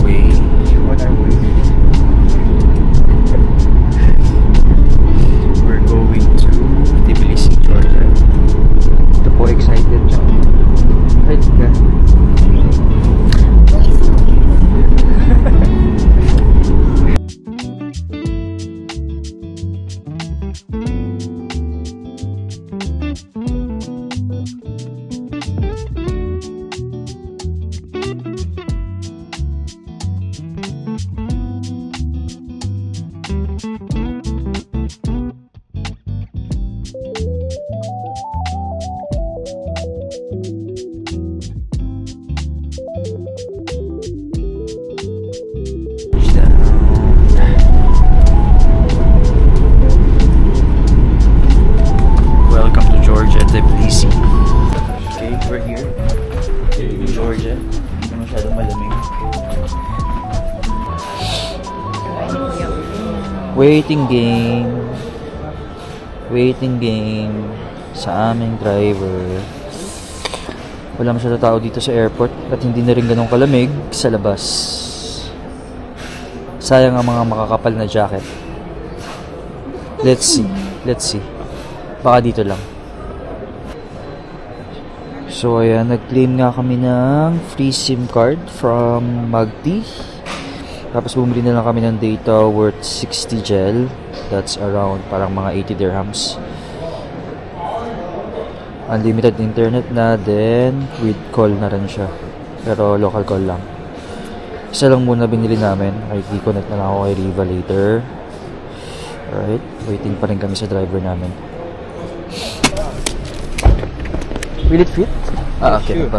way. On our way. We're going to Tbilisi, Georgia. Ito po, excited siya. Excited ka? Tbilisi. Okay, we're here in Georgia. Hindi masyadong malamig. Waiting game sa aming driver. Wala masyadong tao dito sa airport at hindi na rin ganun kalamig sa labas. Sayang ang mga makakapal na jacket. Let's see. Baka dito lang. So ayan, nag-claim nga kami ng free SIM card from Magti. Tapos bumili na lang kami ng data worth 60 gel. That's around parang mga 80 dirhams. Unlimited internet na, then with call na rin siya. Pero local call lang. Isa lang muna binili namin. Ay, di-connect na lang ako kay Riva later. Alright, waiting pa rin kami sa driver namin. Will it fit? Ah, okay. Sure.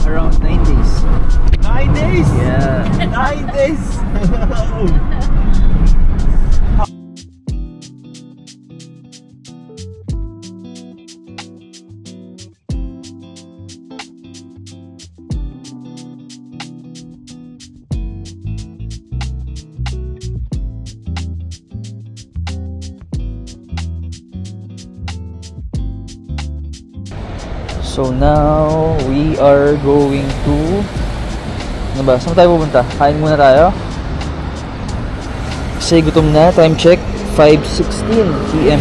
Around 9 days. 9 days? Yeah. 9 days! So now, we are going to... Ano ba? Saan tayo pupunta? Kain muna tayo? Kasi gutom na. Time check, 5:16 PM.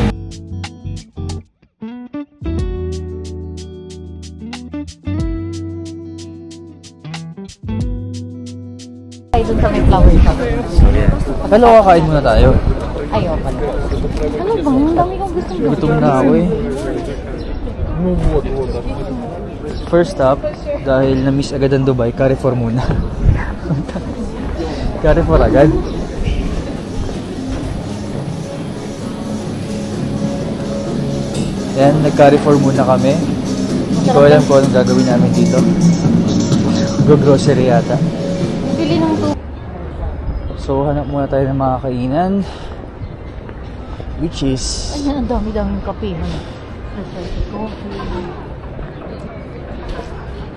Ay, dun sa may flower shop. Hello, kakain muna tayo. Ayaw pala. Ano ba? Ang dami kong gustong gawin. Gutom na ako eh. First stop, dahil na-miss agad ang Dubai, Carrefour muna. Carrefour agad. Yan, nag-Carrefour muna kami. Hindi ko alam kung anong gagawin namin dito. Go-grocery yata. Bili ng tubig. So, hanap muna tayo ng mga kainan. Which is... Ay, ang dami-daming kape. Coffee.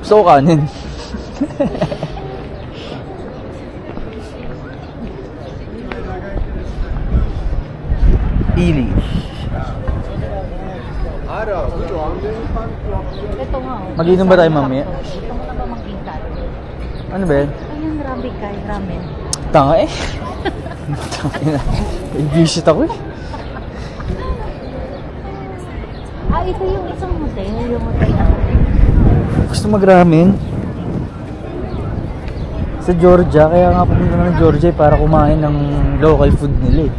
Gusto ko kanin. Pili. Ito nga. Mag-inom ba tayo mamaya? Ito mo na ba mag-intan? Ano ba yan? Ayun, ramen. Tanga eh. Visit ako eh. Ito yung isang hotel. Yung hotel na Gusto mag-ramen sa Georgia, kaya nga pumunta na ng Georgia para kumain ng local food nila eh.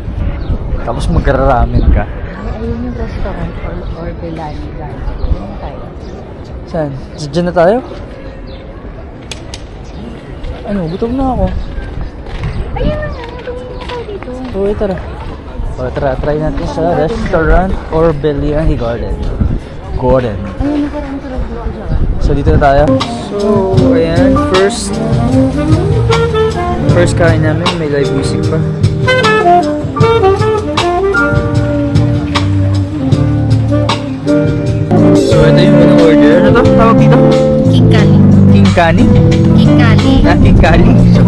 Tapos mag-ramen ka. ayun yung restaurant or Belani Garden. Ayun tayo. Saan? Diyan na tayo? Ano? Gutom na ako. Ayun na, tumingin na tayo dito. So, tara. O, tara, try natin sa restaurant or Belani Garden. Ayun na, parang sarap dito siya. So, dito na tayo. So, ayan. First kain namin. May live music pa. So, ito yung order. Ano to? Tawag dito? Kani? Kikali. King Kali. So,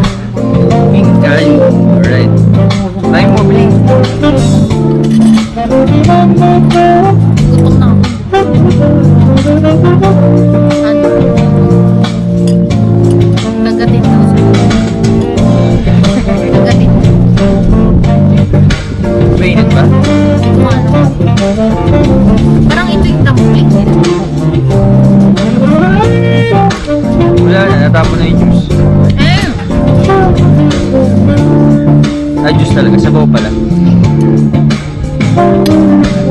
King Kali. Alright. Tayo mo, Bling. Gutom na ako. Ano? Gagatin daw siya. Gagatin. Mainit ba? Kung ano. Parang ito yung dumpling nila. Wala na, natapon na yung juice. Ah, juice talaga, sabaw pala.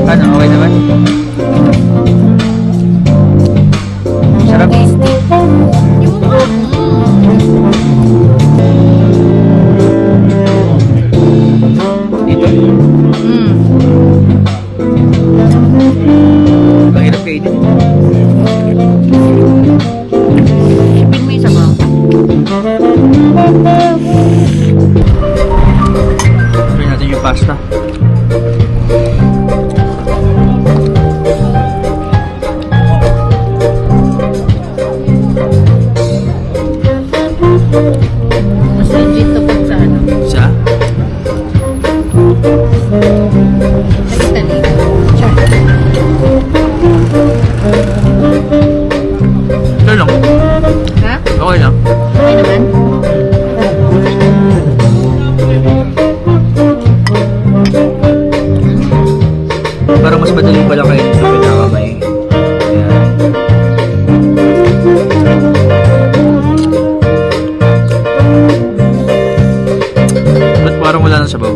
Ano, okay naman? Sarap. Tasty. Yung Dito. Ang hirap kainin. Ipin mo yung sabaw. Try natin yung pasta. Mas legit to pag sa ano. Sa? Sa Italy. Ito lang. Ha? Okay lang. Okay naman? Parang mas madali pala kayo sa pinakamay. Ayan. Ba't parang wala nang sabaw?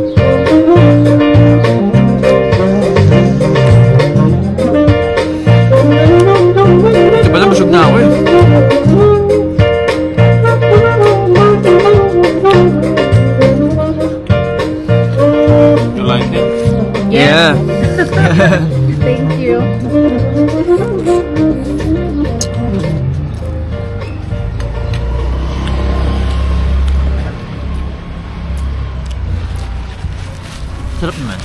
Ito pala, busog na ako eh. You liked it? Yeah. Thank you. Sarap naman.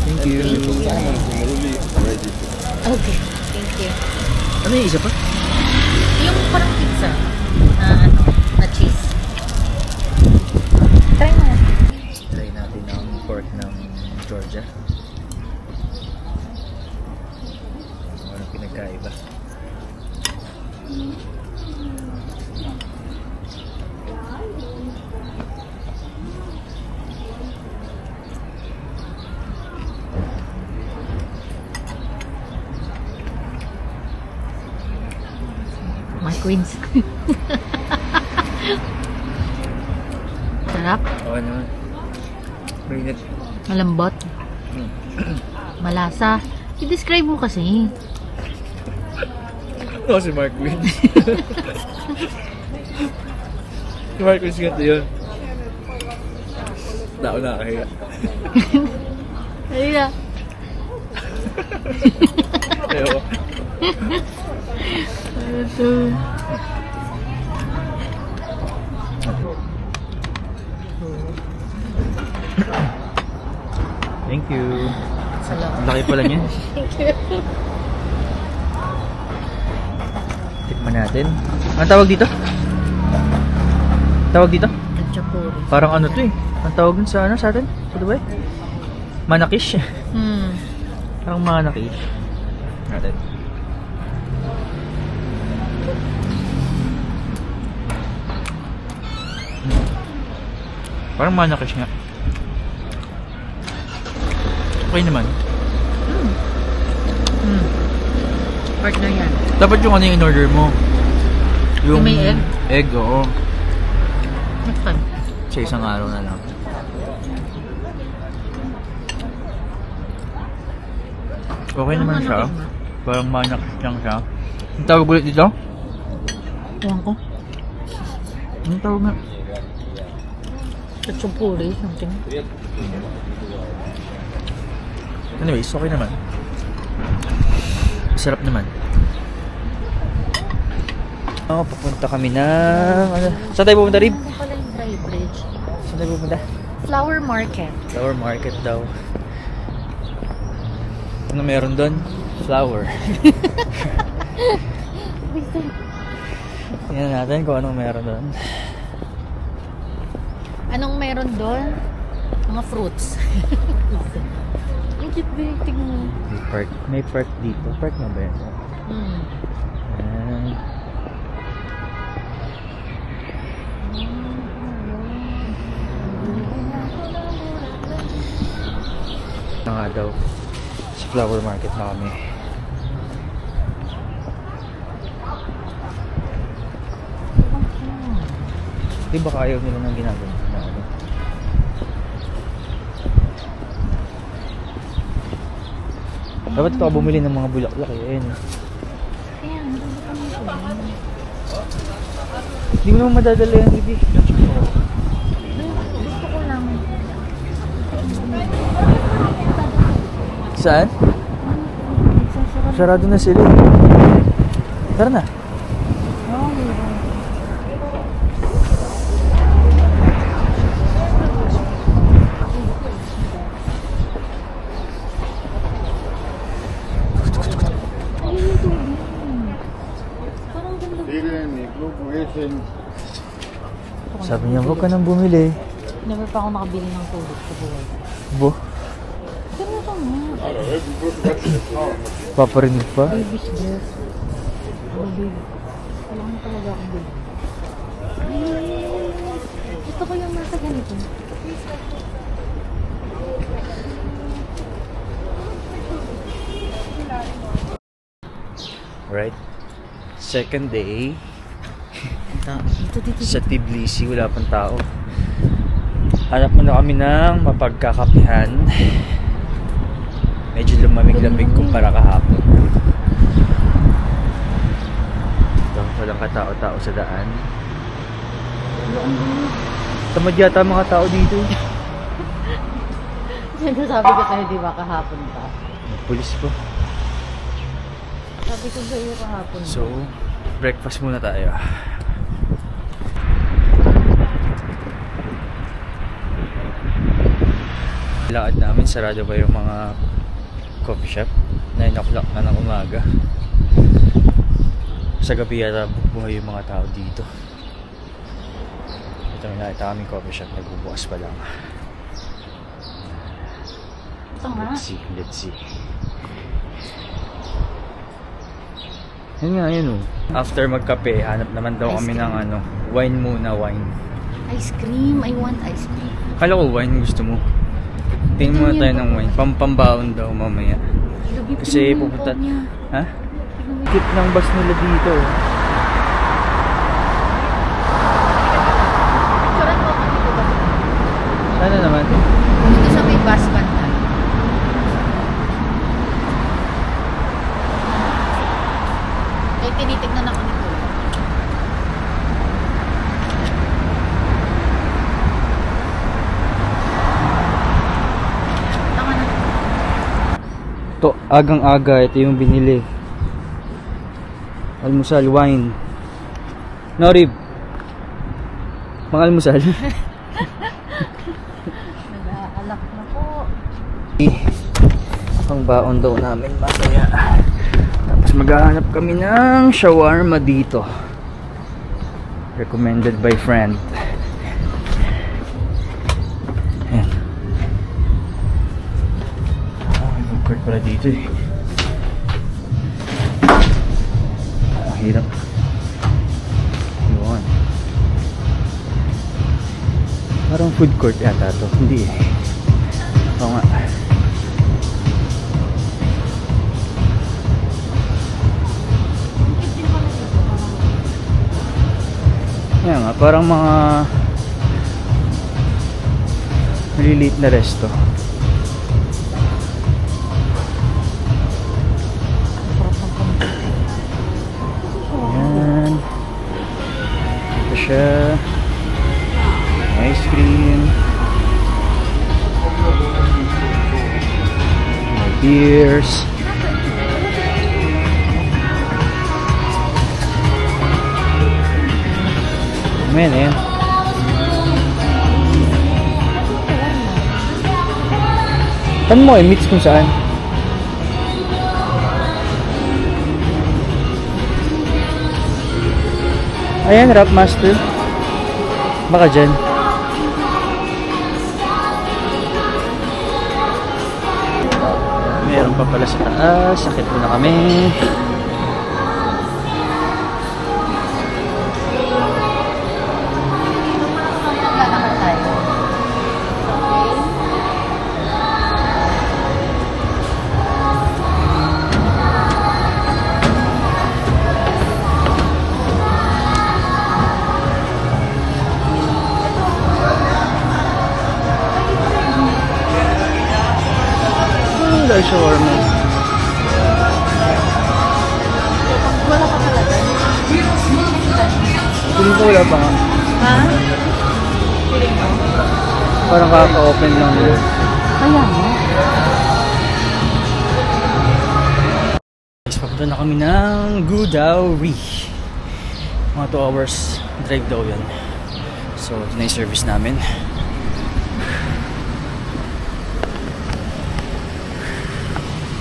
Thank you. Okay. Thank you. Ano yung isa pa? Yung parang pizza. Na ano, na cheese. Try mo. Try natin ang pork ng Georgia. Anong pinagkaiba? My queens. Sarap. Okay naman. Mainit. Malambot. Malasa. I-describe mo kasi. Oo, si Mark Wins. Si Mark Wins ganito yun. Tao na kaya. Halika. Ewan. Ito. Thank you. Salamat. Ang laki pala niya. Tikman natin. Ang tawag dito? Tawag dito? Chapuri. Parang ano to eh. Ang tawag dun sa ano sa atin? Sa Dubai? Manakish. Parang manakish. Natin. Parang manakish nga. Okay naman. Partner yan. Dapat yung ano yung in-order mo. Yung may egg? Egg, oo. Next time. Sa isang araw na lang. Okay naman siya. Parang manakish lang siya. Ang tawag ulit dito? Ewan ko. Anong tawag nga? Chapuri, something. Anyways, okay naman. Sarap naman. Oh, papunta kami ng... Ano? Saan tayo pupunta, Rib? Ano pala yung dry bridge? Saan tayo pupunta? Flower market. Flower market daw. Ano meron doon? Flower. Tingnan natin kung anong meron doon. Anong meron doon? Mga fruits. Ang cute ba yung tingnan mo? May park dito. Park na ba yan? Ayan. Ito nga daw. Sa flower market na kami. Di ba ayaw nila ng ginagawa na ano? Dapat ito bumili ng mga bulaklak eh. Ayun. Kaya, hindi kami ito. Hindi mo naman madadala yan, Bibi. Gusto ko lang. Saan? Sarado na sila. Tara na. Sabi niya, huwag ka nang bumili. Never pa ako nakabili ng tubig sa buhay. Bo? Pero ito nga. Paparinig pa? Baby's breath. Baby. Wala mo talaga akong bili. Gusto ko yung nasa ganito. Right. Second day. Dito. Sa Tbilisi, wala pang tao. Hanap muna kami ng mapagkakapihan. Medyo lumamig-lamig kumpara kahapon. Walang katao-tao sa daan. Tamad yata mga tao dito. Siyempre sabi ko sa'yo, di ba kahapon pa? Pulis po. Sabi ko sa'yo kahapon. So, breakfast muna tayo. Lakad namin, sarado pa yung mga coffee shop. 9 o'clock na ng umaga. Sa gabi yata buhay yung mga tao dito. Ito may nakita kaming coffee shop, nagbubukas pa lang. Ito nga. Let's see. Yun nga, yun oh. After magkape, hanap naman daw kami ng ano, wine muna, wine. Ice cream. I want ice cream. Kala ko wine gusto mo. Tingin muna tayo ng wine. Pampambaon daw mamaya. Kasi pupunta... Ha? Tip ng bus nila dito. Picturean mo ako dito ba? Sana naman. Dito sa may bus banda. Ay, tinitignan ako nito. Tama na. To, agang-aga. Ito yung binili. Almusal, wine. Norib. Mga almusal. Nag-aalak na po. Ang baon daw namin mamaya. Tapos maghahanap kami ng shawarma dito. Recommended by friend. Ayan. May food court pala dito eh. Mahirap. Yun. Parang food court yata to. Hindi eh. Oo nga. Ayan nga, parang mga maliliit na resto. Ayan. Ito siya. Ice cream. May beers. Ayan, ayan. Tan mo eh, meets kung saan. Ayan, Rap Master. Baka dyan. Meron pa pala sa taas. Sakit po na kami. Lalakad tayo. Dahil shawarma. Wala ka talaga. Feeling ko wala pa nga. Ha? Feeling mo? Parang kaka-open lang nila. Kaya mo? Guys, papunta na kami ng Gudauri. Mga 2 hours drive daw yan. So, ito na yung service namin.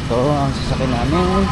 Ito ang sasakyan namin.